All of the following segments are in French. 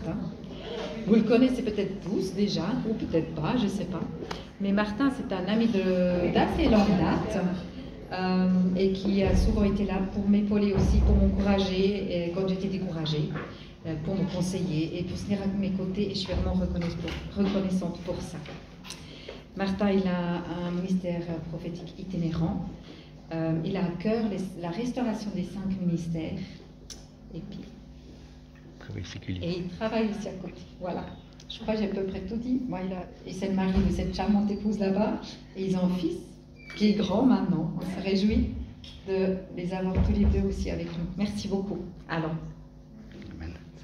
Martin. Vous le connaissez peut-être tous déjà, ou peut-être pas, je ne sais pas. Mais Martin, c'est un ami d'assez longue date et qui a souvent été là pour m'épauler aussi, pour m'encourager quand j'étais découragée, pour me conseiller et pour se tenir à mes côtés. Et je suis vraiment reconnaissante pour ça. Martin, il a un ministère prophétique itinérant. Il a à cœur la restauration des 5 ministères. Et puis, et il travaille aussi à côté. Voilà. Je crois que j'ai à peu près tout dit. Moi, et c'est le mari de cette charmante épouse là-bas. Et ils ont un fils qui est grand maintenant. On se réjouit de les avoir tous les deux aussi avec nous. Merci beaucoup. Alors,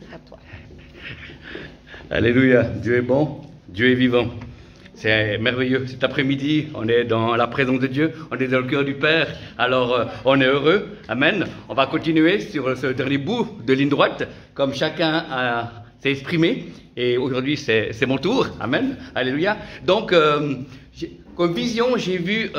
c'est à toi. Alléluia. Dieu est bon. Dieu est vivant. C'est merveilleux. Cet après-midi, on est dans la présence de Dieu, on est dans le cœur du Père, alors on est heureux. Amen. On va continuer sur ce dernier bout de ligne droite, comme chacun s'est exprimé. Et aujourd'hui, c'est mon tour. Amen. Alléluia. Donc, comme vision, j'ai vu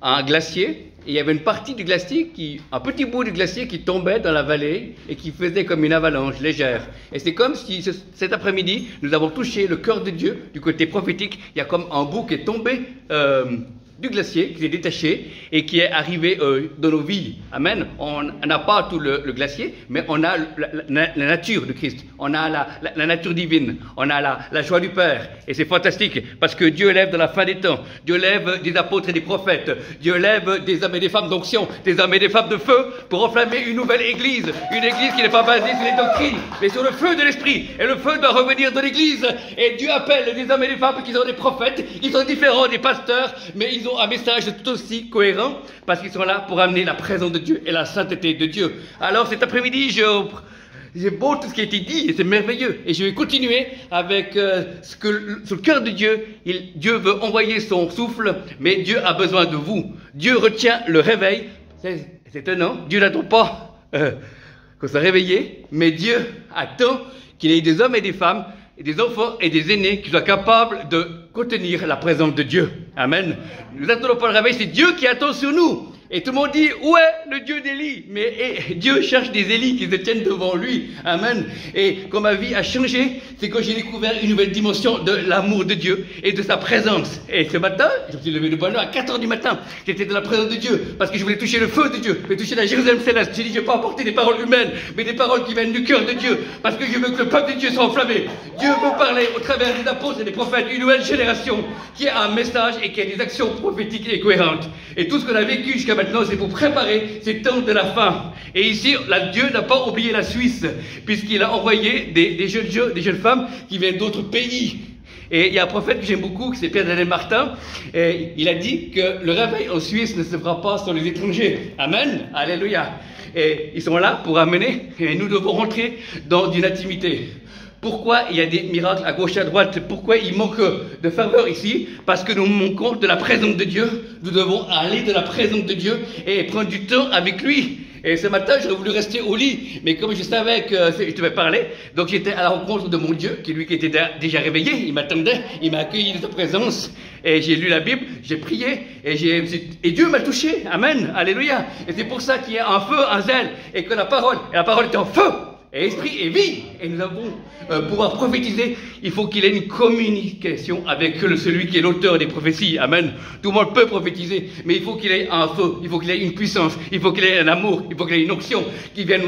un glacier. Et il y avait une partie du glacier, un petit bout du glacier qui tombait dans la vallée et qui faisait comme une avalanche légère. Et c'est comme si cet après-midi, nous avons touché le cœur de Dieu du côté prophétique. Il y a comme un bout qui est tombé du glacier, qui s'est détaché et qui est arrivé dans nos vies. Amen. On n'a pas tout le glacier, mais on a la nature de Christ. On a la nature divine. On a la joie du Père. Et c'est fantastique parce que Dieu lève dans la fin des temps. Dieu lève des apôtres et des prophètes. Dieu lève des hommes et des femmes d'onction, des hommes et des femmes de feu pour enflammer une nouvelle église. Une église qui n'est pas basée sur les doctrines, mais sur le feu de l'esprit. Et le feu doit revenir dans l'église. Et Dieu appelle des hommes et des femmes qui sont des prophètes. Ils sont différents des pasteurs, mais ils ont un message tout aussi cohérent parce qu'ils sont là pour amener la présence de Dieu et la sainteté de Dieu. Alors cet après-midi, j'ai beau tout ce qui a été dit et c'est merveilleux. Et je vais continuer avec sur le cœur de Dieu. Dieu veut envoyer son souffle, mais Dieu a besoin de vous. Dieu retient le réveil. C'est étonnant. Dieu n'attend pas qu'on soit réveillé, mais Dieu attend qu'il y ait des hommes et des femmes, et des enfants et des aînés qui soient capables de contenir la présence de Dieu. Amen. Nous n'attendons pas le réveil, c'est Dieu qui attend sur nous. Et tout le monde dit, où est le Dieu d'Élie? Mais Dieu cherche des Élis qui se tiennent devant lui. Amen. Et quand ma vie a changé, c'est quand j'ai découvert une nouvelle dimension de l'amour de Dieu et de sa présence. Et ce matin, je me suis levé de bonne heure à 4 h du matin. J'étais dans la présence de Dieu parce que je voulais toucher le feu de Dieu, je voulais toucher la Jérusalem céleste. J'ai dit, je ne vais pas apporter des paroles humaines, mais des paroles qui viennent du cœur de Dieu. Parce que je veux que le peuple de Dieu soit enflammé. Dieu veut parler au travers des apôtres et des prophètes, une nouvelle génération qui a un message et qui a des actions prophétiques et cohérentes. Et tout ce qu'on a vécu jusqu'à maintenant, c'est pour préparer ces temps de la fin. Et ici, Dieu n'a pas oublié la Suisse, puisqu'il a envoyé des jeunes femmes qui viennent d'autres pays. Et il y a un prophète que j'aime beaucoup, c'est Pierre-Daniel Martin, et il a dit que le réveil en Suisse ne se fera pas sur les étrangers. Amen. Alléluia. Et ils sont là pour amener, et nous devons rentrer dans une intimité. Pourquoi il y a des miracles à gauche et à droite? Pourquoi il manque de ferveur ici? Parce que nous manquons de la présence de Dieu. Nous devons aller de la présence de Dieu et prendre du temps avec lui. Et ce matin, j'aurais voulu rester au lit, mais comme je savais que je devais parler, donc j'étais à la rencontre de mon Dieu, qui lui qui était déjà réveillé, il m'attendait, il m'a accueilli de sa présence, et j'ai lu la Bible, j'ai prié, et Dieu m'a touché. Amen, alléluia. Et c'est pour ça qu'il y a un feu, un zèle, et que la parole est en feu. Et esprit et vie. Et nous avons pouvoir prophétiser. Il faut qu'il ait une communication avec celui qui est l'auteur des prophéties. Amen. Tout le monde peut prophétiser, mais il faut qu'il ait un feu, il faut qu'il ait une puissance, il faut qu'il ait un amour, il faut qu'il ait une onction qui vienne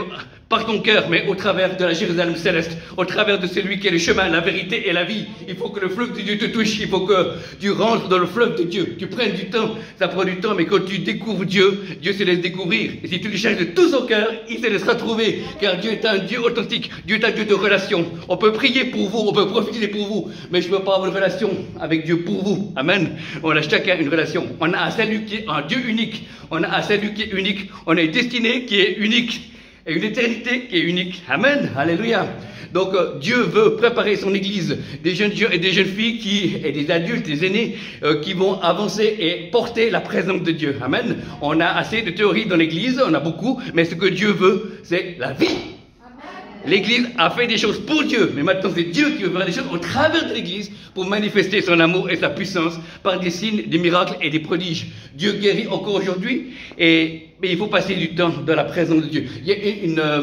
par ton cœur, mais au travers de la Jérusalem céleste, au travers de celui qui est le chemin, la vérité et la vie. Il faut que le fleuve de Dieu te touche, il faut que tu rentres dans le fleuve de Dieu, tu prennes du temps, ça prend du temps, mais quand tu découvres Dieu, Dieu se laisse découvrir. Et si tu le cherches de tout son cœur, il se laissera trouver, car Dieu est un Dieu authentique, Dieu est un Dieu de relation. On peut prier pour vous, on peut prophétiser pour vous, mais je ne veux pas avoir une relation avec Dieu pour vous. Amen. On a chacun une relation. On a un salut qui est un Dieu unique, on a un salut qui est unique, on a une destinée qui est unique. Et une éternité qui est unique. Amen. Alléluia. Donc Dieu veut préparer son église, des jeunes et des jeunes filles et des adultes, des aînés qui vont avancer et porter la présence de Dieu. Amen. On a assez de théories dans l'église, on a beaucoup, mais ce que Dieu veut, c'est la vie. L'église a fait des choses pour Dieu, mais maintenant c'est Dieu qui veut faire des choses au travers de l'église pour manifester son amour et sa puissance par des signes, des miracles et des prodiges. Dieu guérit encore aujourd'hui, mais il faut passer du temps dans la présence de Dieu. Il y a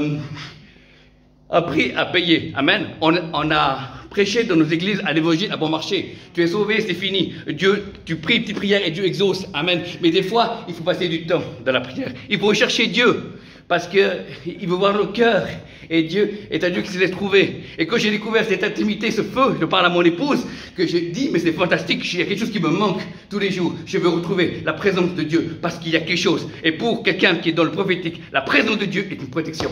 appris à payer. Amen. On a prêché dans nos églises à l'évangile à bon marché. Tu es sauvé, c'est fini. Dieu, tu pries une petite prière et Dieu exauce. Amen. Mais des fois, il faut passer du temps dans la prière. Il faut chercher Dieu. Parce qu'il veut voir nos cœurs. Et Dieu est un Dieu qui se laisse trouver. Et quand j'ai découvert cette intimité, ce feu, je parle à mon épouse, que j'ai dit, mais c'est fantastique, il y a quelque chose qui me manque tous les jours. Je veux retrouver la présence de Dieu, parce qu'il y a quelque chose. Et pour quelqu'un qui est dans le prophétique, la présence de Dieu est une protection.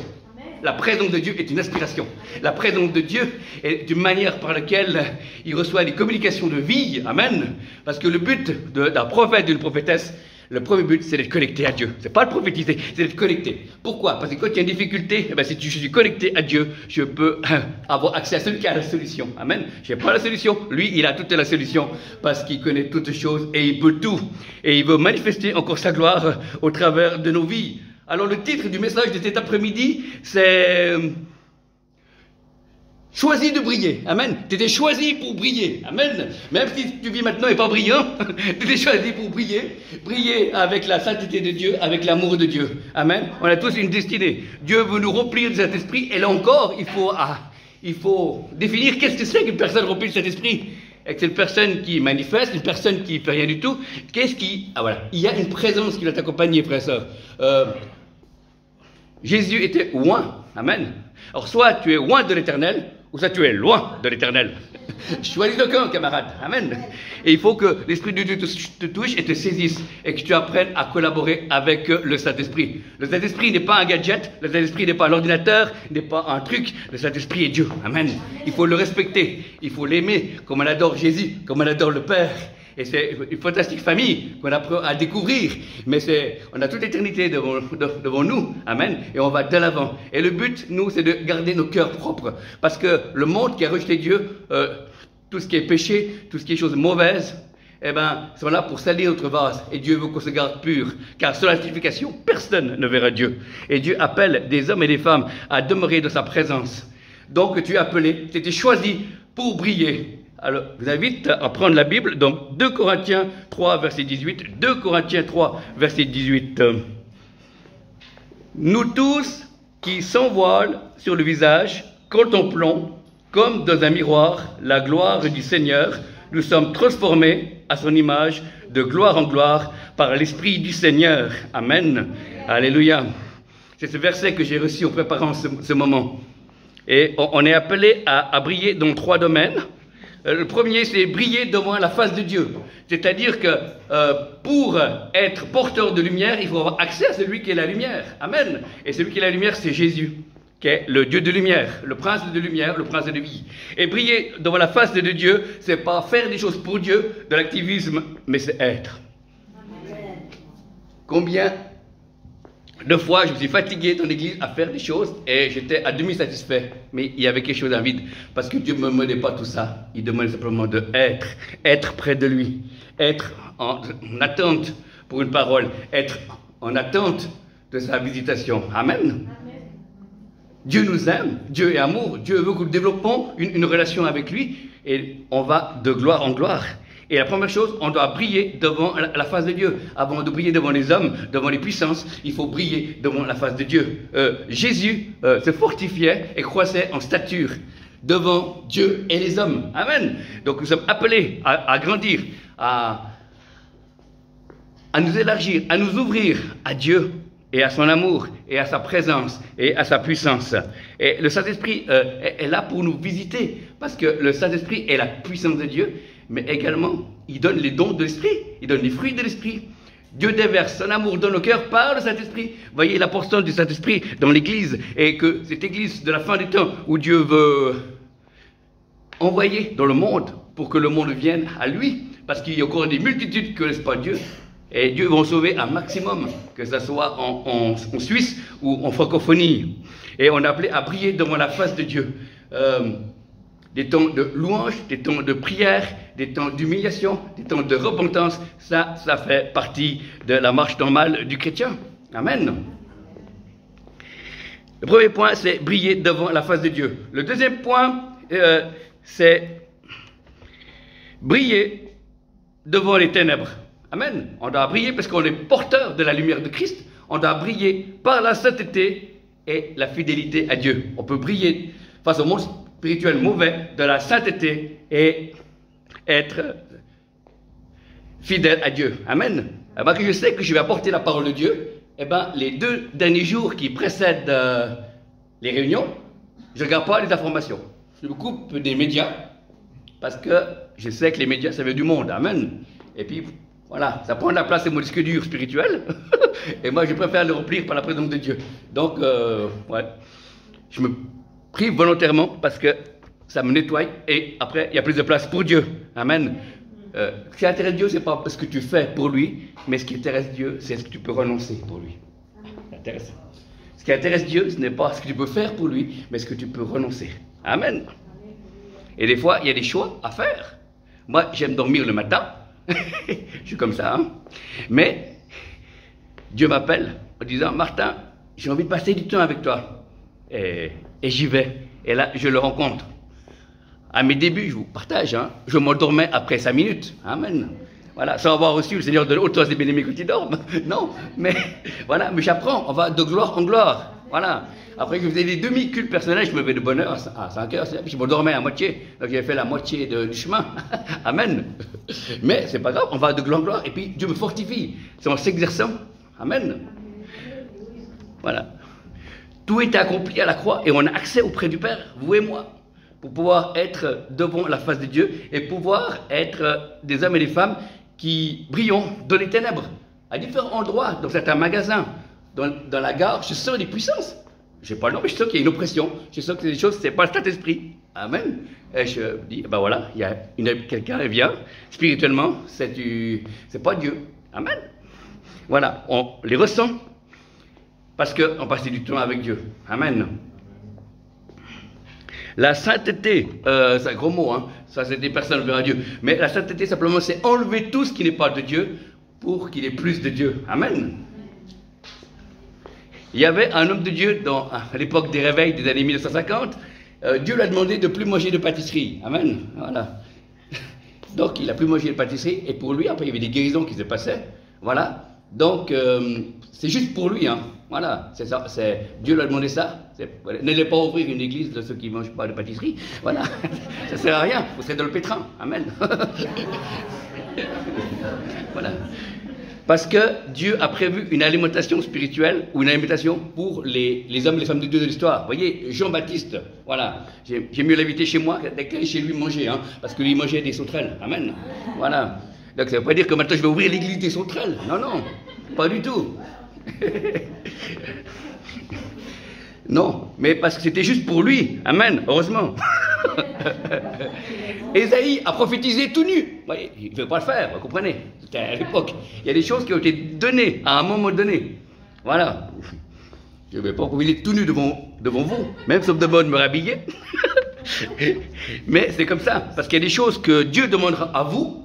La présence de Dieu est une inspiration. La présence de Dieu est une manière par laquelle il reçoit des communications de vie. Amen. Parce que le but d'un prophète, d'une prophétesse, le premier but, c'est d'être connecté à Dieu. C'est pas le prophétiser, c'est d'être connecté. Pourquoi? Parce que quand il y a une difficulté, si je suis connecté à Dieu, je peux avoir accès à celui qui a la solution. Amen. Je n'ai pas la solution. Lui, il a toute la solution parce qu'il connaît toutes choses et il peut tout. Et il veut manifester encore sa gloire au travers de nos vies. Alors le titre du message de cet après-midi, c'est choisi de briller. Amen. Tu étais choisi pour briller. Amen. Même si tu vis maintenant et pas brillant, tu étais choisi pour briller. Briller avec la sainteté de Dieu, avec l'amour de Dieu. Amen. On a tous une destinée. Dieu veut nous remplir de cet esprit. Et là encore, il faut définir qu'est-ce que c'est qu'une personne remplie de cet esprit. Et que c'est une personne qui manifeste, une personne qui ne fait rien du tout. Voilà. Il y a une présence qui va t'accompagner, frère et sœur. Jésus était loin. Amen. Alors, soit tu es loin de l'éternel, ou soit tu es loin de l'éternel. Choisis aucun, camarade. Amen. Et il faut que l'Esprit de Dieu te touche et te saisisse, et que tu apprennes à collaborer avec le Saint-Esprit. Le Saint-Esprit n'est pas un gadget, le Saint-Esprit n'est pas un ordinateur, n'est pas un truc. Le Saint-Esprit est Dieu. Amen. Il faut le respecter, il faut l'aimer, comme on adore Jésus, comme on adore le Père. Et c'est une fantastique famille qu'on apprend à découvrir. Mais on a toute l'éternité devant nous. Amen. Et on va de l'avant. Et le but, nous, c'est de garder nos cœurs propres. Parce que le monde qui a rejeté Dieu, tout ce qui est péché, tout ce qui est choses mauvaises, sont là pour salir notre vase. Et Dieu veut qu'on se garde pur. Car sans la sanctification, personne ne verra Dieu. Et Dieu appelle des hommes et des femmes à demeurer dans sa présence. Donc tu es appelé, tu étais choisi pour briller. Alors, je vous invite à prendre la Bible, donc 2 Corinthiens 3, verset 18. 2 Corinthiens 3, verset 18. Nous tous qui sans voile sur le visage, contemplons, comme dans un miroir, la gloire du Seigneur, nous sommes transformés à son image, de gloire en gloire, par l'Esprit du Seigneur. Amen. Alléluia. C'est ce verset que j'ai reçu en préparant ce moment. Et on est appelé à briller dans 3 domaines. Le premier, c'est briller devant la face de Dieu. C'est-à-dire que pour être porteur de lumière, il faut avoir accès à celui qui est la lumière. Amen. Et celui qui est la lumière, c'est Jésus, qui est le Dieu de lumière, le prince de lumière, le prince de vie. Et briller devant la face de Dieu, c'est pas faire des choses pour Dieu, de l'activisme, mais c'est être. Amen. Combien de fois je me suis fatigué dans l'église à faire des choses et j'étais à demi satisfait, mais il y avait quelque chose en vide, parce que Dieu ne me demandait pas tout ça, il demandait simplement de être près de lui, être en attente pour une parole, être en attente de sa visitation. Amen. Amen. Dieu nous aime, Dieu est amour, Dieu veut que nous développons une relation avec lui et on va de gloire en gloire. Et la première chose, on doit briller devant la face de Dieu. Avant de briller devant les hommes, devant les puissances, il faut briller devant la face de Dieu. Jésus se fortifiait et croissait en stature devant Dieu et les hommes. Amen. Donc nous sommes appelés à grandir, à nous élargir, à nous ouvrir à Dieu et à son amour et à sa présence et à sa puissance. Et le Saint-Esprit est là pour nous visiter, parce que le Saint-Esprit est la puissance de Dieu, mais également, il donne les dons de l'Esprit, il donne les fruits de l'Esprit. Dieu déverse son amour dans nos cœurs par le Saint-Esprit. Voyez la portion du Saint-Esprit dans l'Église, et que cette Église de la fin des temps, où Dieu veut envoyer dans le monde, pour que le monde vienne à lui, parce qu'il y a encore des multitudes qui ne connaissent pas Dieu, et Dieu va en sauver un maximum, que ce soit en Suisse ou en francophonie. Et on est appelé à briller devant la face de Dieu. Des temps de louange, des temps de prière, des temps d'humiliation, des temps de repentance, ça fait partie de la marche normale du chrétien. Amen. Le premier point, c'est briller devant la face de Dieu. Le deuxième point, c'est briller devant les ténèbres. Amen. On doit briller parce qu'on est porteur de la lumière de Christ. On doit briller par la sainteté et la fidélité à Dieu. On peut briller face au monde spirituel mauvais de la sainteté et être fidèle à Dieu. Amen. Eh bien, que je sais que je vais apporter la parole de Dieu, eh bien, les 2 derniers jours qui précèdent les réunions, je ne regarde pas les informations. Je me coupe des médias parce que je sais que les médias, ça vient du monde. Amen. Et puis, voilà, ça prend de la place de mon disque dur spirituel. Et moi, je préfère le remplir par la présence de Dieu. Donc, ouais, je me prive volontairement parce que ça me nettoie et après, il y a plus de place pour Dieu. Amen. Ce qui intéresse Dieu, ce n'est pas ce que tu fais pour lui, mais ce qui intéresse Dieu, c'est ce que tu peux renoncer pour lui. C'est intéressant. Ce qui intéresse Dieu, ce n'est pas ce que tu peux faire pour lui, mais ce que tu peux renoncer. Amen. Et des fois, il y a des choix à faire. Moi, j'aime dormir le matin. Je suis comme ça, hein. Mais Dieu m'appelle en disant, Martin, j'ai envie de passer du temps avec toi. Et j'y vais. Et là, je le rencontre. À mes débuts, je vous partage, hein, je m'endormais après 5 minutes. Amen. Voilà, sans avoir reçu le Seigneur de l'autre, des bien-aimés quand il dorment. Non, mais voilà, mais j'apprends, on va de gloire en gloire. Voilà. Après que je faisais des demi-cultes personnels, je me levais de bonne heure à 5 heures, puis je m'endormais à moitié. Donc j'avais fait la moitié du chemin. Amen. Mais c'est pas grave, on va de gloire en gloire, et puis Dieu me fortifie. C'est en s'exerçant. Amen. Voilà. Tout est accompli à la croix et on a accès auprès du Père, vous et moi, pour pouvoir être devant la face de Dieu et pouvoir être des hommes et des femmes qui brillons dans les ténèbres, à différents endroits, dans certains magasins, dans la gare. Je sens des puissances. Je n'ai pas le nom, mais je sens qu'il y a une oppression. Je sens que c'est des choses, c'est pas le Saint-Esprit. Amen. Et je me dis, ben voilà, il y a quelqu'un qui vient, spirituellement, c'est pas Dieu. Amen. Voilà, on les ressent parce qu'on passe du temps avec Dieu. Amen. La sainteté, c'est un gros mot, hein. Ça c'est des personnes vers Dieu. Mais la sainteté, simplement, c'est enlever tout ce qui n'est pas de Dieu pour qu'il y ait plus de Dieu. Amen. Il y avait un homme de Dieu à l'époque des réveils des années 1950. Dieu lui a demandé de ne plus manger de pâtisserie. Amen. Voilà. Donc il n'a plus mangé de pâtisserie. Et pour lui, après, il y avait des guérisons qui se passaient. Voilà. Donc c'est juste pour lui, hein. Voilà, c'est ça, Dieu lui a demandé ça. N'allez pas ouvrir une église de ceux qui ne mangent pas de pâtisserie. Voilà, ça ne sert à rien, vous serez dans le pétrin. Amen. Voilà. Parce que Dieu a prévu une alimentation spirituelle ou une alimentation pour les hommes et les femmes de Dieu de l'histoire. Vous voyez, Jean-Baptiste, voilà, j'ai mieux l'inviter chez moi qu'aller chez lui manger, hein, parce que lui mangeait des sauterelles. Amen. Voilà. Donc ça ne veut pas dire que maintenant je vais ouvrir l'église des sauterelles. Non, non, pas du tout. Non, mais parce que c'était juste pour lui. Amen, heureusement. Ésaïe a prophétisé tout nu. Voyez, il ne veut pas le faire, vous comprenez. C'était à l'époque. Il y a des choses qui ont été données à un moment donné. Voilà. Je ne vais pas prophétiser tout nu devant vous, même sauf de bonne me rhabiller. Mais c'est comme ça, parce qu'il y a des choses que Dieu demandera à vous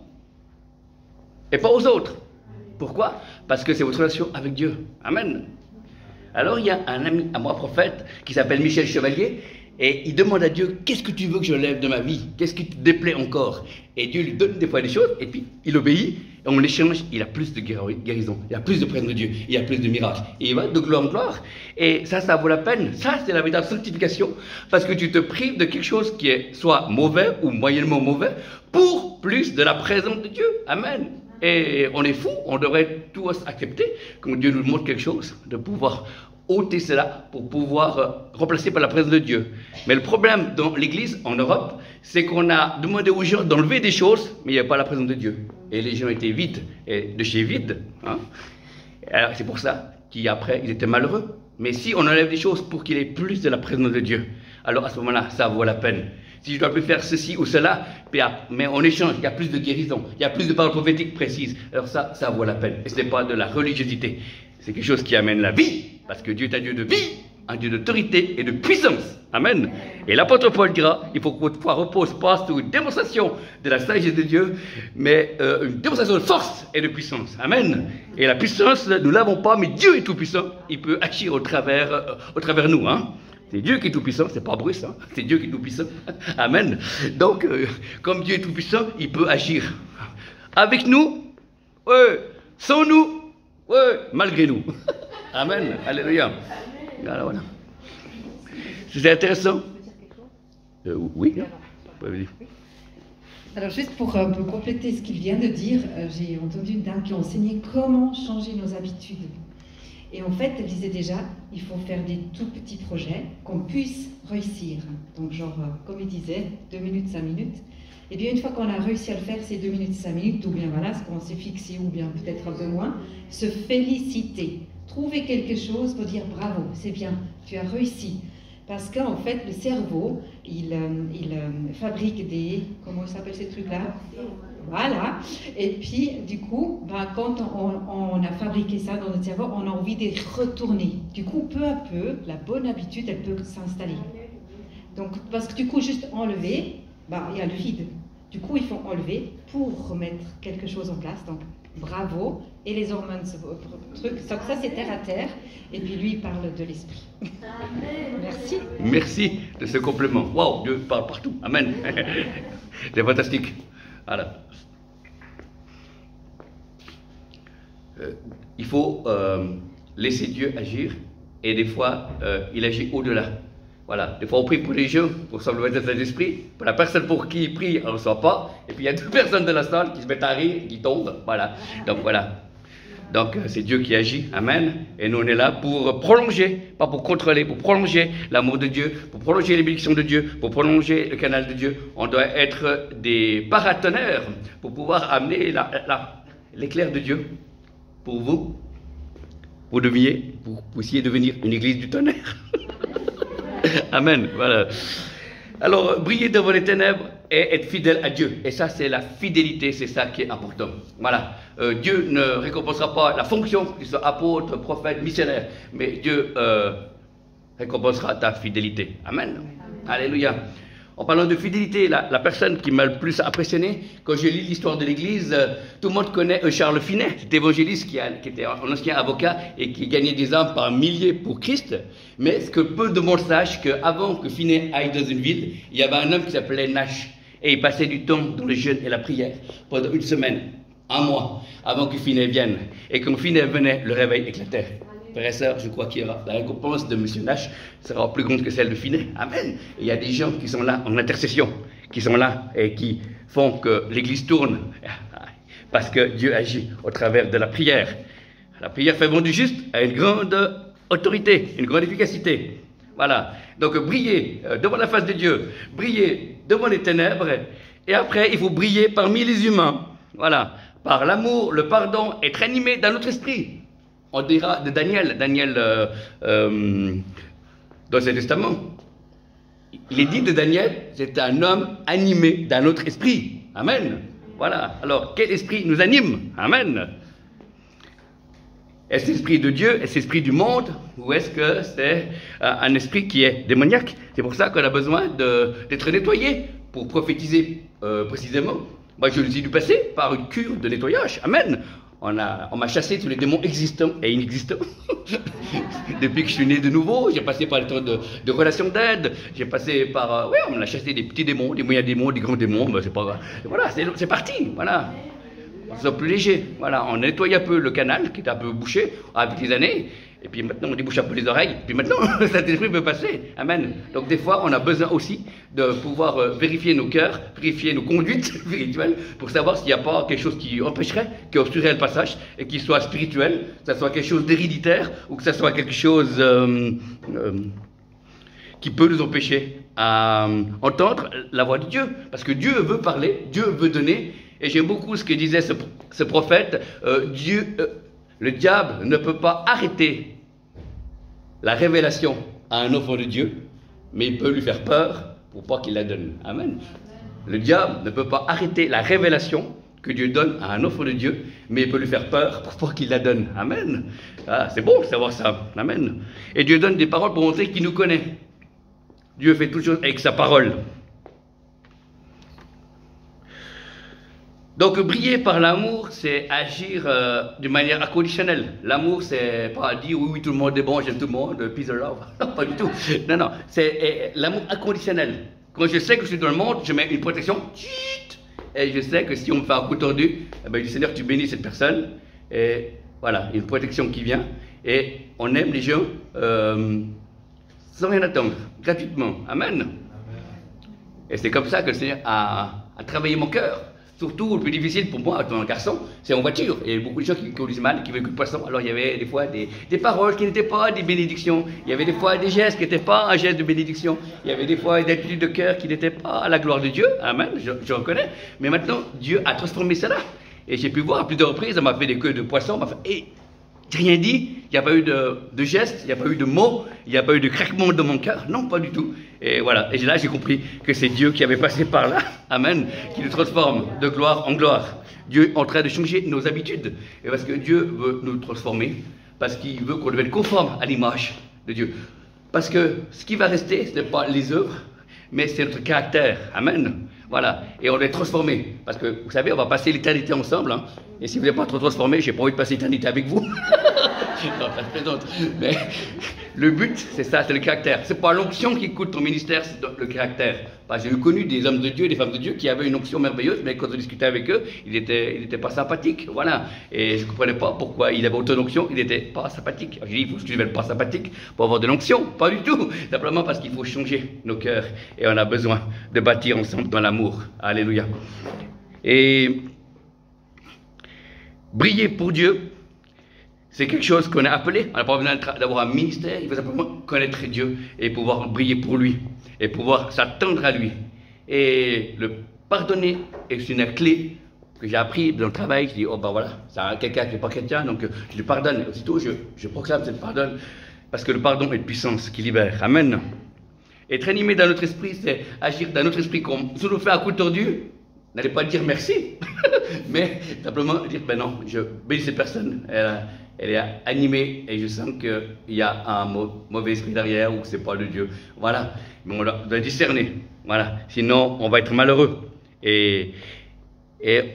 et pas aux autres. Pourquoi? Parce que c'est votre relation avec Dieu. Amen. Alors il y a un ami à moi, prophète, qui s'appelle Michel Chevalier, et il demande à Dieu, qu'est-ce que tu veux que je lève de ma vie? Qu'est-ce qui te déplaît encore? Et Dieu lui donne des fois des choses, et puis il obéit, et on l'échange, il a plus de guérison, il a plus de présence de Dieu, il a plus de miracles, et il va de gloire en gloire, et ça vaut la peine. Ça, c'est la véritable sanctification, parce que tu te prives de quelque chose qui est soit mauvais ou moyennement mauvais, pour plus de la présence de Dieu. Amen. Et on est fou, on devrait tous accepter, quand Dieu nous montre quelque chose, de pouvoir ôter cela pour pouvoir remplacer par la présence de Dieu. Mais le problème dans l'Église en Europe, c'est qu'on a demandé aux gens d'enlever des choses, mais il n'y a pas la présence de Dieu. Et les gens étaient vides, et de chez vide. Hein. Alors c'est pour ça qu'après, ils étaient malheureux. Mais si on enlève des choses pour qu'il y ait plus de la présence de Dieu, alors à ce moment-là, ça vaut la peine. Si je dois plus faire ceci ou cela, mais en échange, il y a plus de guérison, il y a plus de paroles prophétiques précises. Alors ça vaut la peine. Et ce n'est pas de la religiosité. C'est quelque chose qui amène la vie, parce que Dieu est un Dieu de vie, un Dieu d'autorité et de puissance. Amen. Et l'apôtre Paul dira, il faut que votre foi repose pas sur une démonstration de la sagesse de Dieu, mais une démonstration de force et de puissance. Amen. Et la puissance, nous ne l'avons pas, mais Dieu est tout puissant. Il peut agir au travers nous, hein. C'est Dieu qui est tout-puissant, c'est pas Bruce, hein? C'est Dieu qui est tout-puissant. Amen. Donc, comme Dieu est tout-puissant, il peut agir avec nous, sans nous, malgré nous. Amen. Alléluia. Voilà, voilà. C'est intéressant. Oui. Alors juste pour compléter ce qu'il vient de dire, j'ai entendu une dame qui enseignait comment changer nos habitudes. Et en fait, elle disait déjà, il faut faire des tout petits projets qu'on puisse réussir. Donc genre, comme il disait, 2 minutes, 5 minutes. Et bien une fois qu'on a réussi à le faire, ces 2 minutes, 5 minutes, ou bien voilà, ce qu'on s'est fixé, ou bien peut-être un peu moins, se féliciter. Trouver quelque chose pour dire bravo, c'est bien, tu as réussi. Parce qu'en fait, le cerveau, il fabrique des... Comment s'appellent ces trucs-là? Voilà. Et puis, du coup, ben, quand on a fabriqué ça dans notre cerveau, on a envie de retourner. Du coup, peu à peu, la bonne habitude, elle peut s'installer. Donc, parce que du coup, juste enlever, ben, il y a le vide. Du coup, il faut enlever pour remettre quelque chose en place. Donc, bravo. Et les hormones, truc. Donc ça, c'est terre à terre. Et puis lui, il parle de l'esprit. Merci. Merci de ce complément. Waouh, Dieu parle partout. Amen. C'est fantastique. Voilà. Il faut laisser Dieu agir. Et des fois, il agit au-delà. Voilà. Des fois, on prie pour les gens, pour simplement être dans l'esprit. Pour la personne pour qui il prie, on ne le sent pas. Et puis, il y a 2 personnes de la salle qui se mettent à rire, qui tombent. Voilà. Donc, voilà. Donc, c'est Dieu qui agit. Amen. Et nous, on est là pour prolonger, pas pour contrôler, pour prolonger l'amour de Dieu, pour prolonger les bénédictions de Dieu, pour prolonger le canal de Dieu. On doit être des paratonnerres pour pouvoir amener l'éclair de Dieu pour vous, pour puissiez devenir une église du tonnerre. Amen. Voilà. Alors, briller devant les ténèbres et être fidèle à Dieu. Et ça, c'est la fidélité, c'est ça qui est important. Voilà. Dieu ne récompensera pas la fonction, qu'il soit apôtre, prophète, missionnaire, mais Dieu récompensera ta fidélité. Amen. Alléluia. En parlant de fidélité, la personne qui m'a le plus impressionné, quand je lis l'histoire de l'Église, tout le monde connaît Charles Finet, cet évangéliste qui était un ancien avocat et qui gagnait des âmes par milliers pour Christ. Mais ce que peu de monde sache, qu'avant que Finet aille dans une ville, il y avait un homme qui s'appelait Nash. Et il passait du temps dans le jeûne et la prière pendant 1 semaine, 1 mois, avant que Finet vienne. Et quand Finet venait, le réveil éclatait. Frères et sœurs, je crois qu'il y aura la récompense de M. Nash sera plus grande que celle de Finet. Amen. Et il y a des gens qui sont là en intercession, qui sont là et qui font que l'Église tourne. Parce que Dieu agit au travers de la prière. La prière fait du juste a une grande autorité, une grande efficacité. Voilà. Donc briller devant la face de Dieu, briller devant les ténèbres, et après il faut briller parmi les humains. Voilà. Par l'amour, le pardon, être animé d'un autre esprit. On dira de Daniel dans l'Ancien Testament. Il est dit de Daniel, c'est un homme animé d'un autre esprit. Amen. Voilà. Alors, quel esprit nous anime? Amen. Est-ce l'esprit de Dieu? Est-ce l'esprit du monde? Ou est-ce que c'est un esprit qui est démoniaque? C'est pour ça qu'on a besoin d'être nettoyé pour prophétiser précisément. Moi, je le suis du passé par une cure de nettoyage. Amen. On m'a chassé tous les démons existants et inexistants. Depuis que je suis né de nouveau, j'ai passé par le temps de relations d'aide. J'ai passé par... oui, on m'a chassé des petits démons, des moyens démons, des grands démons. Ben, c'est pas grave. Voilà, c'est parti. Voilà. On se sent plus léger. Voilà, on nettoie un peu le canal qui était un peu bouché avec les années. Et puis maintenant, on débouche un peu les oreilles. Puis maintenant, le Saint-Esprit peut passer. Amen. Donc des fois, on a besoin aussi de pouvoir vérifier nos cœurs, vérifier nos conduites spirituelles, pour savoir s'il n'y a pas quelque chose qui empêcherait, qui obstruerait le passage, et qu'il soit spirituel, que ce soit quelque chose d'héréditaire, ou que ce soit quelque chose qui peut nous empêcher à entendre la voix de Dieu. Parce que Dieu veut parler, Dieu veut donner. Et j'aime beaucoup ce que disait ce prophète. Le diable ne peut pas arrêter la révélation à un enfant de Dieu, mais il peut lui faire peur pour pas qu'il la donne. Amen. Le diable ne peut pas arrêter la révélation que Dieu donne à un enfant de Dieu, mais il peut lui faire peur pour pas qu'il la donne. Amen. Ah, c'est bon de savoir ça. Amen. Et Dieu donne des paroles pour montrer qu'il nous connaît. Dieu fait toutes choses avec sa parole. Donc, briller par l'amour, c'est agir d'une manière inconditionnelle. L'amour, c'est pas dire oui, tout le monde est bon, j'aime tout le monde, peace and love. Non, pas du tout. Non, non, c'est l'amour inconditionnel. Quand je sais que je suis dans le monde, je mets une protection. Et je sais que si on me fait un coup tordu, eh ben, je dis Seigneur, tu bénis cette personne. Et voilà, une protection qui vient. Et on aime les gens sans rien attendre. gratuitement. Amen. Et c'est comme ça que le Seigneur a travaillé mon cœur. Surtout, le plus difficile pour moi, en tant que garçon, c'est en voiture. Il y a beaucoup de gens qui conduisent mal, qui veulent que le poisson. Alors, il y avait des fois des paroles qui n'étaient pas des bénédictions. Il y avait des fois des gestes qui n'étaient pas un geste de bénédiction. Il y avait des fois des attitudes de cœur qui n'étaient pas à la gloire de Dieu. Amen, je reconnais. Mais maintenant, Dieu a transformé cela. Et j'ai pu voir à plusieurs reprises, on m'a fait des queues de poisson, m'a fait... Et j'ai rien dit, il n'y a pas eu de gestes, il n'y a pas eu de mots, il n'y a pas eu de craquement de mon cœur, non, pas du tout. Et voilà, et là j'ai compris que c'est Dieu qui avait passé par là, amen, qui nous transforme de gloire en gloire. Dieu est en train de changer nos habitudes, et parce que Dieu veut nous transformer, parce qu'il veut qu'on devienne conforme à l'image de Dieu. Parce que ce qui va rester, ce n'est pas les œuvres, mais c'est notre caractère, amen. Voilà, et on est transformé, parce que vous savez, on va passer l'éternité ensemble, hein. Et si vous n'êtes pas trop transformé, j'ai pas envie de passer l'éternité avec vous. Non, ça se plaisante. Mais le but, c'est ça, c'est le caractère. C'est pas l'onction qui coûte ton ministère, c'est le caractère. J'ai connu des hommes de Dieu, des femmes de Dieu qui avaient une onction merveilleuse, mais quand on discutait avec eux, ils n'étaient pas sympathiques, voilà. Et je ne comprenais pas pourquoi il avait autant d'onction, il n'était pas sympathique. J'ai dit, il faut que je ne devienne pas sympathique pour avoir de l'onction, pas du tout. Simplement parce qu'il faut changer nos cœurs et on a besoin de bâtir ensemble dans l'amour. Alléluia. Et briller pour Dieu, c'est quelque chose qu'on a appelé. On n'a pas besoin d'avoir un ministère, il faut simplement connaître Dieu et pouvoir briller pour lui et pouvoir s'attendre à lui. Et le pardonner est une clé que j'ai appris dans le travail. Je dis, oh ben voilà, c'est quelqu'un qui n'est pas chrétien, donc je lui pardonne. Et aussitôt, je proclame cette pardon, parce que le pardon est une puissance qui libère. Amen. Être animé dans notre esprit, c'est agir dans notre esprit comme si on nous fait un coup tordu. N'allez pas dire merci, mais simplement dire, ben non, je bénis cette personne, elle est animée et je sens qu'il y a un mauvais esprit derrière ou que ce n'est pas de Dieu. Voilà, mais on doit discerner, voilà, sinon on va être malheureux. Et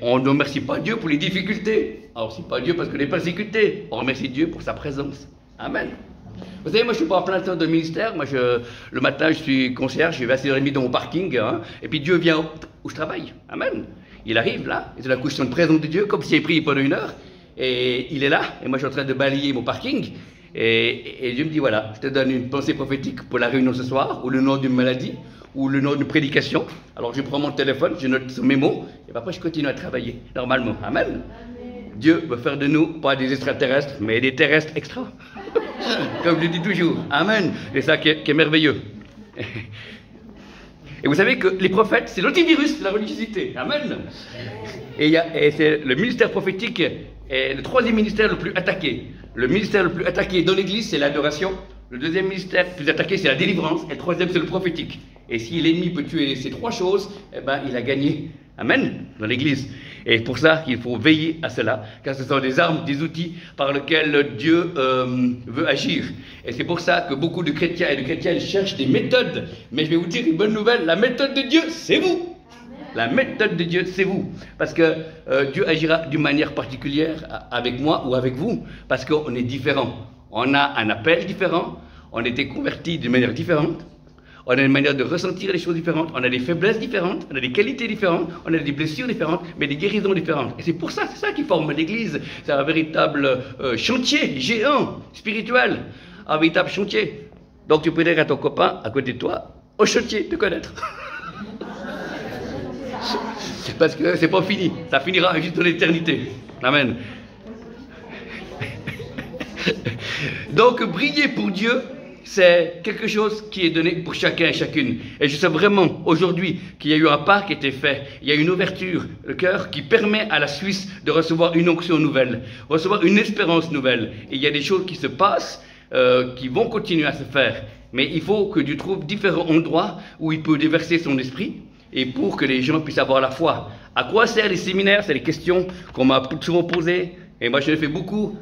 on ne remercie pas Dieu pour les difficultés, on ne remercie pas Dieu parce que les persécutés, on remercie Dieu pour sa présence. Amen. Vous savez, moi je ne suis pas en plein temps de ministère, moi le matin je suis concierge, je vais à 6h30 dans mon parking, hein, et puis Dieu vient où je travaille, amen. Il arrive là, et tout d'un coup je suis en présence de Dieu, comme s'il avait pris pendant 1 heure, et il est là, et moi je suis en train de balayer mon parking, et Dieu me dit voilà, je te donne une pensée prophétique pour la réunion ce soir, ou le nom d'une maladie, ou le nom d'une prédication. Alors je prends mon téléphone, je note sur mes mots, et après je continue à travailler, normalement, amen. Dieu veut faire de nous, pas des extraterrestres, mais des terrestres extra. Comme je dis toujours, amen. C'est ça qui est merveilleux. Et vous savez que les prophètes, c'est l'antivirus de la religiosité. Amen. Et c'est le ministère prophétique est le 3e ministère le plus attaqué. Le ministère le plus attaqué dans l'Église, c'est l'adoration. Le 2e ministère le plus attaqué, c'est la délivrance. Et le 3e, c'est le prophétique. Et si l'ennemi peut tuer ces 3 choses, eh ben, il a gagné. Amen. Dans l'Église. Et pour ça, il faut veiller à cela, car ce sont des armes, des outils par lesquels Dieu veut agir. Et c'est pour ça que beaucoup de chrétiens et de chrétiennes cherchent des méthodes. Mais je vais vous dire une bonne nouvelle, la méthode de Dieu, c'est vous. La méthode de Dieu, c'est vous. Parce que Dieu agira d'une manière particulière avec moi ou avec vous, parce qu'on est différents. On a un appel différent, on a été convertis d'une manière différente. On a une manière de ressentir les choses différentes, on a des faiblesses différentes, on a des qualités différentes, on a des blessures différentes, mais des guérisons différentes. Et c'est pour ça, c'est ça qui forme l'Église. C'est un véritable chantier géant, spirituel, un véritable chantier. Donc tu peux dire à ton copain, à côté de toi, au chantier de connaître. Parce que c'est pas fini, ça finira juste dans l'éternité. Amen. Donc briller pour Dieu, c'est quelque chose qui est donné pour chacun et chacune. Et je sais vraiment aujourd'hui qu'il y a eu un pas qui a été fait. Il y a une ouverture, le cœur, qui permet à la Suisse de recevoir une onction nouvelle, recevoir une espérance nouvelle. Et il y a des choses qui se passent, qui vont continuer à se faire. Mais il faut que Dieu trouve différents endroits où il peut déverser son esprit et pour que les gens puissent avoir la foi. À quoi servent les séminaires? C'est des questions qu'on m'a souvent posées. Et moi, je l'ai fait beaucoup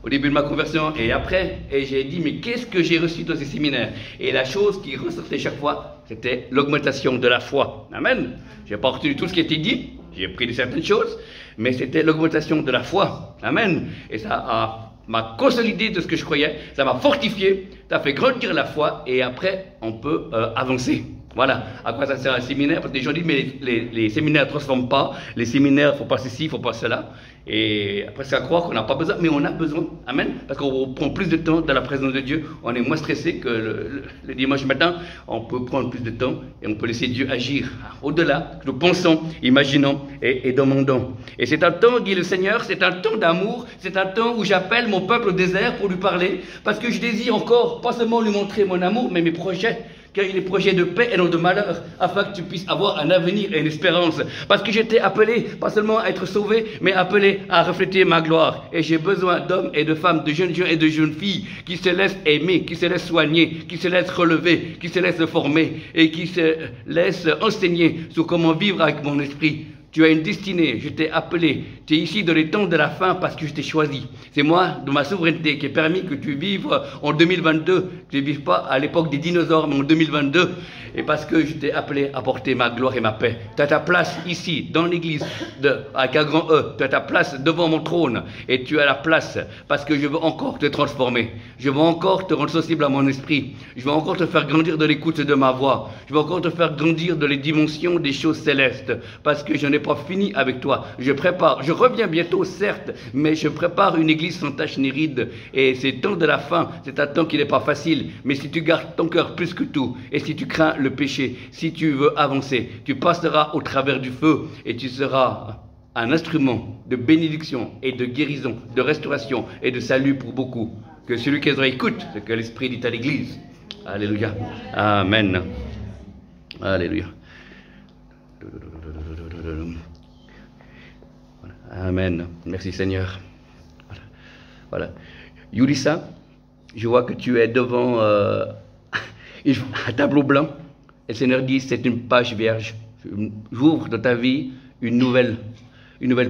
au début de ma conversion et après. Et j'ai dit, mais qu'est-ce que j'ai reçu dans ces séminaires? Et la chose qui ressortait chaque fois, c'était l'augmentation de la foi. Amen. Je n'ai pas retenu tout ce qui a été dit. J'ai pris de certaines choses. Mais c'était l'augmentation de la foi. Amen. Et ça m'a consolidé de ce que je croyais. Ça m'a fortifié. Ça a fait grandir la foi. Et après, on peut avancer. Voilà, à quoi ça sert un séminaire? Parce que les gens disent, mais les séminaires ne transforment pas, les séminaires, il ne faut pas ceci, il ne faut pas cela. Et après, c'est à croire qu'on n'a pas besoin, mais on a besoin. Amen. Parce qu'on prend plus de temps dans la présence de Dieu, on est moins stressé que le dimanche matin, on peut prendre plus de temps et on peut laisser Dieu agir au-delà que nous pensons, imaginons et demandons. Et c'est un temps, dit le Seigneur, c'est un temps d'amour, c'est un temps où j'appelle mon peuple au désert pour lui parler, parce que je désire encore, pas seulement lui montrer mon amour, mais mes projets. Car il est projet de paix et non de malheur, afin que tu puisses avoir un avenir et une espérance. Parce que j'étais appelé, pas seulement à être sauvé, mais appelé à refléter ma gloire. Et j'ai besoin d'hommes et de femmes, de jeunes gens et de jeunes filles, qui se laissent aimer, qui se laissent soigner, qui se laissent relever, qui se laissent former, et qui se laissent enseigner sur comment vivre avec mon esprit. Tu as une destinée, je t'ai appelé, tu es ici dans les temps de la fin parce que je t'ai choisi. C'est moi, de ma souveraineté, qui ai permis que tu vives en 2022, que tu ne vives pas à l'époque des dinosaures, mais en 2022. Et parce que je t'ai appelé à porter ma gloire et ma paix. Tu as ta place ici, dans l'église, avec un grand E. Tu as ta place devant mon trône. Et tu as la place parce que je veux encore te transformer. Je veux encore te rendre sensible à mon esprit. Je veux encore te faire grandir de l'écoute de ma voix. Je veux encore te faire grandir dans les dimensions des choses célestes. Parce que je n'ai pas fini avec toi. Je reviens bientôt, certes, mais je prépare une église sans tache ni ride. Et c'est le temps de la fin. C'est un temps qui n'est pas facile. Mais si tu gardes ton cœur plus que tout, et si tu crains le péché, si tu veux avancer, tu passeras au travers du feu et tu seras un instrument de bénédiction et de guérison, de restauration et de salut pour beaucoup. Que celui qui les écoute ce que l'Esprit dit à l'Église. Alléluia. Amen. Alléluia. Amen. Merci Seigneur. Voilà. Yulissa, je vois que tu es devant un tableau blanc. Et le Seigneur dit, c'est une page vierge. J'ouvre dans ta vie une nouvelle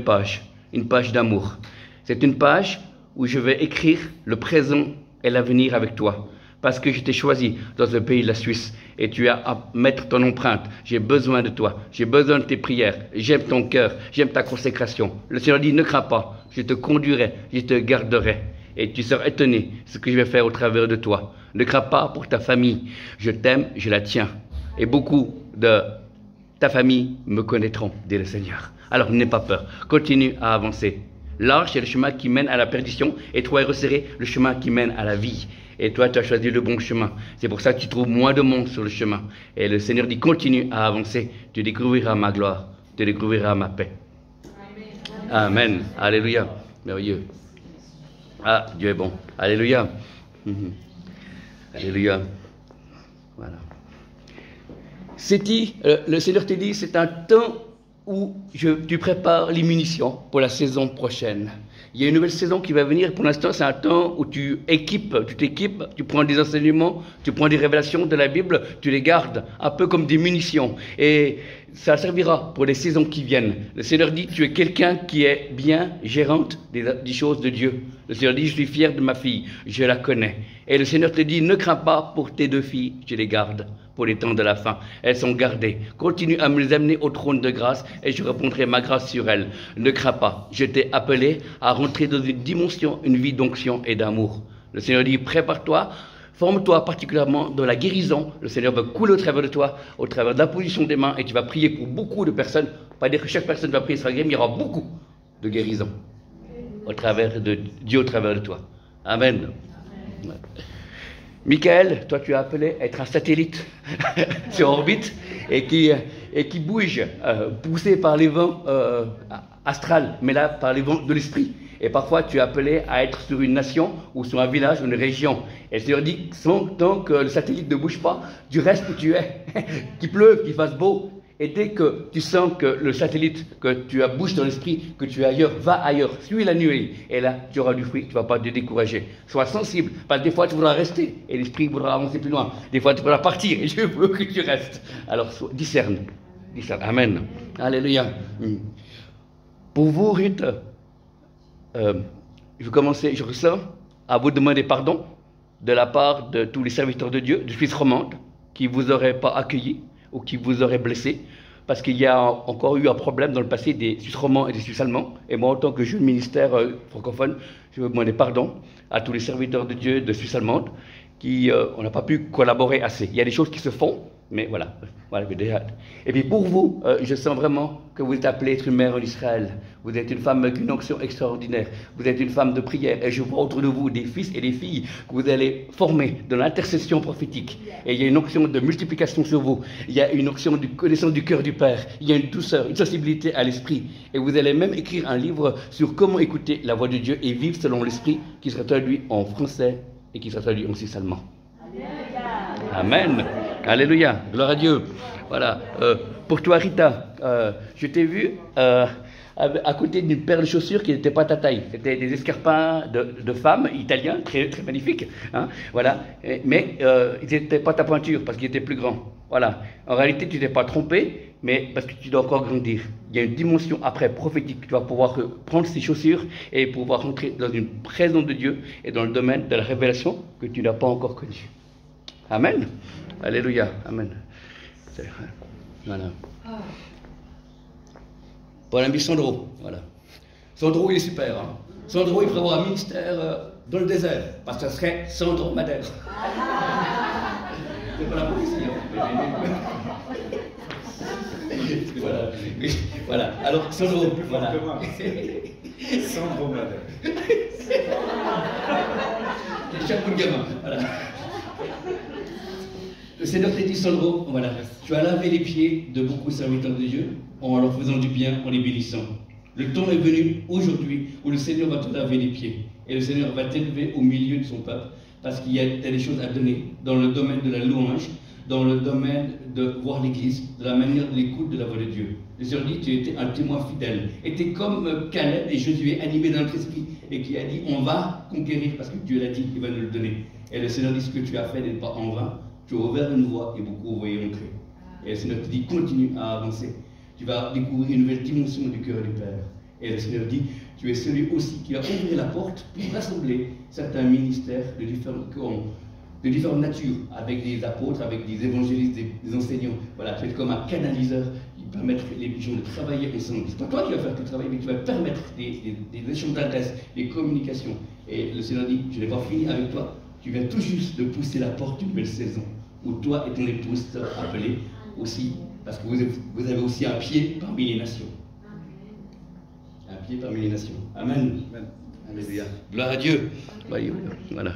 page, une page d'amour. C'est une page où je vais écrire le présent et l'avenir avec toi. Parce que je t'ai choisi dans ce pays de la Suisse et tu as à mettre ton empreinte. J'ai besoin de toi, j'ai besoin de tes prières, j'aime ton cœur, j'aime ta consécration. Le Seigneur dit, ne crains pas, je te conduirai, je te garderai. Et tu seras étonné de ce que je vais faire au travers de toi. Ne crains pas pour ta famille, je t'aime, je la tiens. Et beaucoup de ta famille me connaîtront, dit le Seigneur. Alors n'aie pas peur, continue à avancer. L'arche est le chemin qui mène à la perdition et toi est resserré le chemin qui mène à la vie. Et toi, tu as choisi le bon chemin. C'est pour ça que tu trouves moins de monde sur le chemin. Et le Seigneur dit, continue à avancer. Tu découvriras ma gloire, tu découvriras ma paix. Amen. Amen. Alléluia. Merveilleux. Ah, Dieu est bon. Alléluia. Alléluia. Voilà. Le Seigneur te dit, c'est un temps où tu prépares les munitions pour la saison prochaine. Il y a une nouvelle saison qui va venir. Pour l'instant, c'est un temps où tu t'équipes, tu prends des enseignements, tu prends des révélations de la Bible, tu les gardes un peu comme des munitions. Et ça servira pour les saisons qui viennent. Le Seigneur dit, tu es quelqu'un qui est bien gérante des choses de Dieu. Le Seigneur dit, je suis fier de ma fille, je la connais. Et le Seigneur te dit, ne crains pas pour tes deux filles, je les garde pour les temps de la fin. Elles sont gardées. Continue à me les amener au trône de grâce et je répondrai ma grâce sur elles. Ne crains pas. Je t'ai appelé à rentrer dans une dimension, une vie d'onction et d'amour. Le Seigneur dit, prépare-toi, forme-toi particulièrement dans la guérison. Le Seigneur va couler au travers de toi, au travers de la position des mains et tu vas prier pour beaucoup de personnes. Pas dire que chaque personne va prier sera guérie, mais il y aura beaucoup de guérison au travers de Dieu, au travers de toi. Amen. Ouais. Michael, toi tu es appelé à être un satellite sur orbite et qui bouge, poussé par les vents astrales, mais là par les vents de l'esprit. Et parfois tu es appelé à être sur une nation ou sur un village ou une région. Et le Seigneur dit, tant que le satellite ne bouge pas, tu restes où tu es, qu'il pleuve, qu'il fasse beau. Et dès que tu sens que le satellite, que tu as bouge dans l'esprit, que tu es ailleurs, va ailleurs, suis la nuée. Et là, tu auras du fruit, tu ne vas pas te décourager. Sois sensible, parce que des fois, tu voudras rester, et l'esprit voudra avancer plus loin. Des fois, tu voudras partir, et je veux que tu restes. Alors, discerne. Amen. Alléluia. Pour vous, Ruth, je vais commencer, je ressens à vous demander pardon de la part de tous les serviteurs de Dieu, de Suisse romande, qui ne vous auraient pas accueilli, ou qui vous auraient blessé, parce qu'il y a encore eu un problème dans le passé des Suisses romands et des Suisses allemands. Et moi, en tant que jeune ministère francophone, je veux demander pardon à tous les serviteurs de Dieu de Suisse allemande, qui on n'a pas pu collaborer assez. Il y a des choses qui se font, Mais voilà, voilà déjà. Et puis pour vous, je sens vraiment que vous êtes appelée à être une mère en Israël. Vous êtes une femme avec une onction extraordinaire. Vous êtes une femme de prière. Et je vois autour de vous des fils et des filles que vous allez former dans l'intercession prophétique. Et il y a une onction de multiplication sur vous. Il y a une onction de connaissance du cœur du Père. Il y a une douceur, une sensibilité à l'esprit. Et vous allez même écrire un livre sur comment écouter la voix de Dieu et vivre selon l'esprit, qui sera traduit en français et qui sera traduit en suisse allemand. Amen. Alléluia. Gloire à Dieu. Voilà. Pour toi, Rita, je t'ai vu à côté d'une paire de chaussures qui n'était pas ta taille. C'était des escarpins de femmes italiens, très, très magnifiques. Hein, voilà. Mais ils n'étaient pas ta pointure parce qu'ils étaient plus grands. Voilà. En réalité, tu t'es pas trompé, mais parce que tu dois encore grandir. Il y a une dimension après prophétique. Tu vas pouvoir prendre ces chaussures et pouvoir rentrer dans une présence de Dieu et dans le domaine de la révélation que tu n'as pas encore connue. Amen. Alléluia. Amen. Voilà. Pour l'ami Sandro. Voilà. Sandro, il est super. Hein. Sandro, il ferait avoir un ministère dans le désert. Parce que ça serait Sandro Madère. C'est pas la prophétie. Voilà. Voilà. Alors, Sandro. Voilà. Sandro Madère. Chapeau de gamin. Voilà. Le Seigneur t'a dit, Sandro, voilà, tu as lavé les pieds de beaucoup de serviteurs de Dieu en leur faisant du bien, en les bénissant. Le temps est venu aujourd'hui où le Seigneur va te laver les pieds et le Seigneur va t'élever au milieu de son peuple parce qu'il y a des choses à donner dans le domaine de la louange, dans le domaine de voir l'Église, de la manière de l'écoute de la voix de Dieu. Le Seigneur dit, tu étais un témoin fidèle. Et tu es comme Caleb et Josué animé dans notre esprit et qui a dit, on va conquérir parce que Dieu l'a dit, il va nous le donner. Et le Seigneur dit, ce que tu as fait n'est pas en vain. Tu as ouvert une voie et beaucoup vont y entrer. Et le Seigneur te dit, continue à avancer. Tu vas découvrir une nouvelle dimension du cœur du Père. Et le Seigneur dit, tu es celui aussi qui va ouvrir la porte pour rassembler certains ministères de différentes natures, avec des apôtres, avec des évangélistes, des enseignants. Voilà, tu es comme un canaliseur qui permet les gens de travailler ensemble. C'est pas toi qui vas faire tout le travail, mais tu vas permettre des échanges d'adresses, des communications. Et le Seigneur dit, je n'ai pas fini avec toi. Tu viens tout juste de pousser la porte d'une nouvelle saison, où toi et ton épouse sont appelés aussi, parce que vous avez aussi un pied parmi les nations. Un pied parmi les nations. Amen. Alléluia. Gloire à Dieu. Voilà.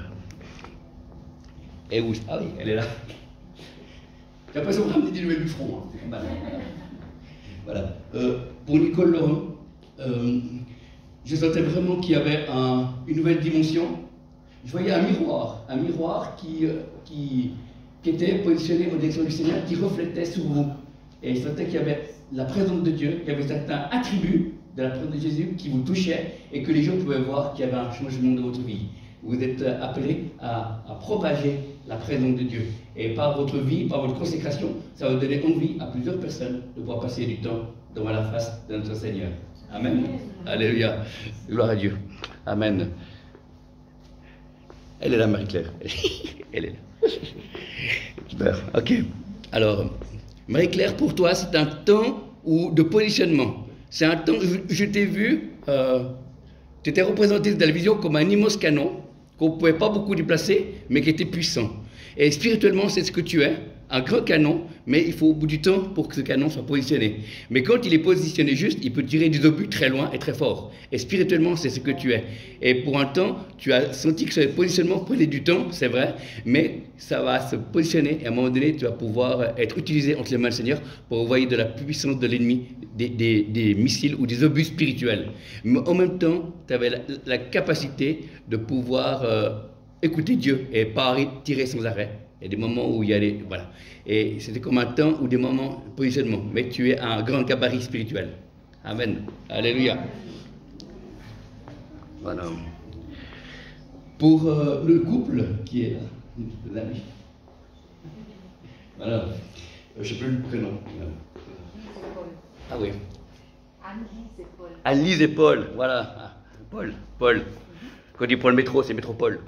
Et où? Ah oui, elle est là. J'ai l'impression de ramener des nouvelles du front. Hein. C'est pas mal. Voilà. Pour Nicole Laurent, je sentais vraiment qu'il y avait une nouvelle dimension. Je voyais un miroir qui était positionné au direction du Seigneur, qui reflétait sur vous. Et je sentais qu'il y avait la présence de Dieu, qu'il y avait certains attributs de la présence de Jésus qui vous touchaient et que les gens pouvaient voir qu'il y avait un changement de votre vie. Vous êtes appelés à propager la présence de Dieu. Et par votre vie, par votre consécration, ça va donner envie à plusieurs personnes de pouvoir passer du temps devant la face de notre Seigneur. Amen. Alléluia. Gloire à Dieu. Amen. Elle est là, Marie-Claire. Elle est là. Super. Ok. Alors, Marie-Claire, pour toi, c'est un temps de positionnement. C'est un temps où je t'ai vu, tu étais représenté dans la vision comme un immense canon, qu'on ne pouvait pas beaucoup déplacer, mais qui était puissant. Et spirituellement, c'est ce que tu es, un grand canon, mais il faut au bout du temps pour que ce canon soit positionné. Mais quand il est positionné juste, il peut tirer des obus très loin et très fort. Et spirituellement, c'est ce que tu es. Et pour un temps, tu as senti que ce positionnement prenait du temps, c'est vrai, mais ça va se positionner et à un moment donné, tu vas pouvoir être utilisé entre les mains du Seigneur pour envoyer de la puissance de l'ennemi, des missiles ou des obus spirituels. Mais en même temps, tu avais la capacité de pouvoir écouter Dieu et pas tirer sans arrêt. Il y a des moments où il y a des... Voilà. Et c'était comme un temps ou des moments de positionnement. Mais tu es un grand gabarit spirituel. Amen. Alléluia. Voilà. Pour le couple qui est là, voilà. Je ne sais plus le prénom. Ah oui. Anne-Lise et Paul. Anne-Lise et Paul. Voilà. Ah, Paul. Quand on dit pour le métro, c'est métropole.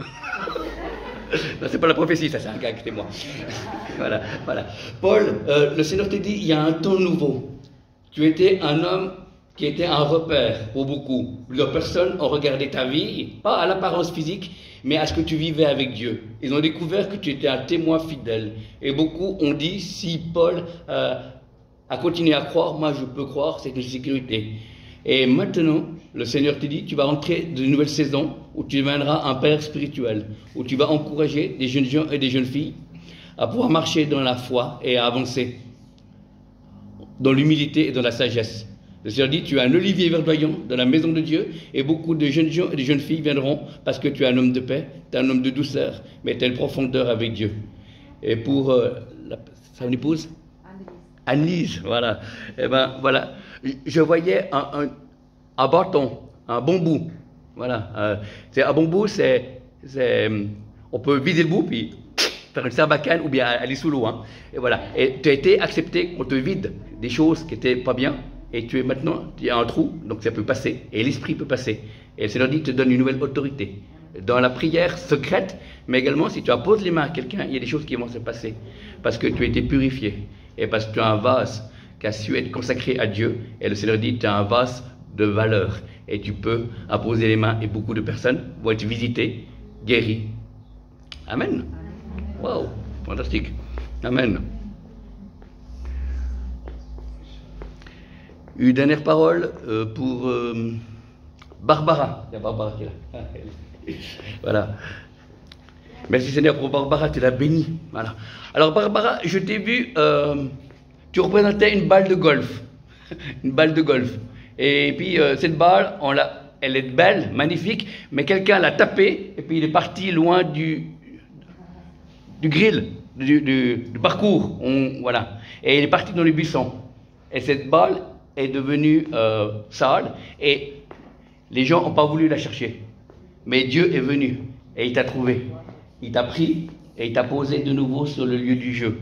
Non, c'est pas la prophétie, ça c'est un gag, c'est moi. Voilà. Paul, le Seigneur te dit, il y a un temps nouveau. Tu étais un homme qui était un repère pour beaucoup. Plusieurs personnes ont regardé ta vie, pas à l'apparence physique, mais à ce que tu vivais avec Dieu. Ils ont découvert que tu étais un témoin fidèle. Et beaucoup ont dit, si Paul a continué à croire, moi je peux croire, c'est une sécurité. Et maintenant, le Seigneur te dit, tu vas entrer dans une nouvelle saison où tu deviendras un père spirituel, où tu vas encourager des jeunes gens et des jeunes filles à pouvoir marcher dans la foi et à avancer dans l'humilité et dans la sagesse. Le Seigneur dit, tu es un olivier verdoyant dans la maison de Dieu, et beaucoup de jeunes gens et de jeunes filles viendront parce que tu es un homme de paix, tu es un homme de douceur, mais tu as une profondeur avec Dieu. Et pour son épouse Annelise, voilà. Et ben voilà, je voyais un bâton, un bambou. Voilà, un bambou, on peut vider le bout puis faire une sarbacane ou bien aller sous l'eau. Hein. Et voilà. Et tu as été accepté qu'on te vide des choses qui n'étaient pas bien. Et tu es maintenant, il y a un trou, donc ça peut passer. Et l'esprit peut passer. Et le Seigneur dit, te donne une nouvelle autorité. Dans la prière secrète, mais également si tu apposes les mains à quelqu'un, il y a des choses qui vont se passer. Parce que tu as été purifié. Et parce que tu as un vase qui a su être consacré à Dieu. Et le Seigneur dit, tu as un vase de valeur. Et tu peux apposer les mains et beaucoup de personnes vont être visitées, guéries. Amen. Wow, fantastique. Amen. Une dernière parole pour Barbara. Il y a Barbara qui est là. Voilà. Merci Seigneur pour Barbara, tu l'as bénie. Voilà. Alors Barbara, je t'ai vu, tu représentais une balle de golf. Une balle de golf. Et puis cette balle, elle est belle, magnifique, mais quelqu'un l'a tapée et puis il est parti loin du grill, du parcours. Voilà. Et il est parti dans les buissons. Et cette balle est devenue sale et les gens n'ont pas voulu la chercher. Mais Dieu est venu et il t'a trouvé. Il t'a pris et il t'a posé de nouveau sur le lieu du jeu.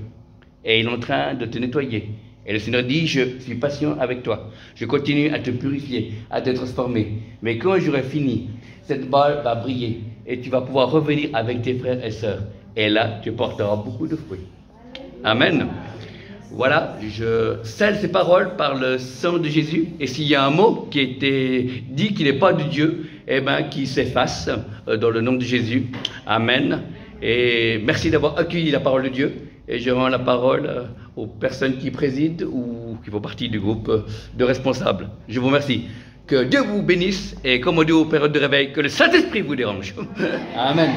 Et il est en train de te nettoyer. Et le Seigneur dit, je suis patient avec toi. Je continue à te purifier, à te transformer. Mais quand j'aurai fini, cette balle va briller. Et tu vas pouvoir revenir avec tes frères et sœurs. Et là, tu porteras beaucoup de fruits. Amen. Voilà, je scelle ces paroles par le sang de Jésus. Et s'il y a un mot qui a été dit qui n'est pas de Dieu, eh bien, qui s'efface dans le nom de Jésus. Amen. Et merci d'avoir accueilli la parole de Dieu. Et je rends la parole aux personnes qui président ou qui font partie du groupe de responsables. Je vous remercie. Que Dieu vous bénisse et comme on dit aux périodes de réveil, que le Saint-Esprit vous dérange. Amen.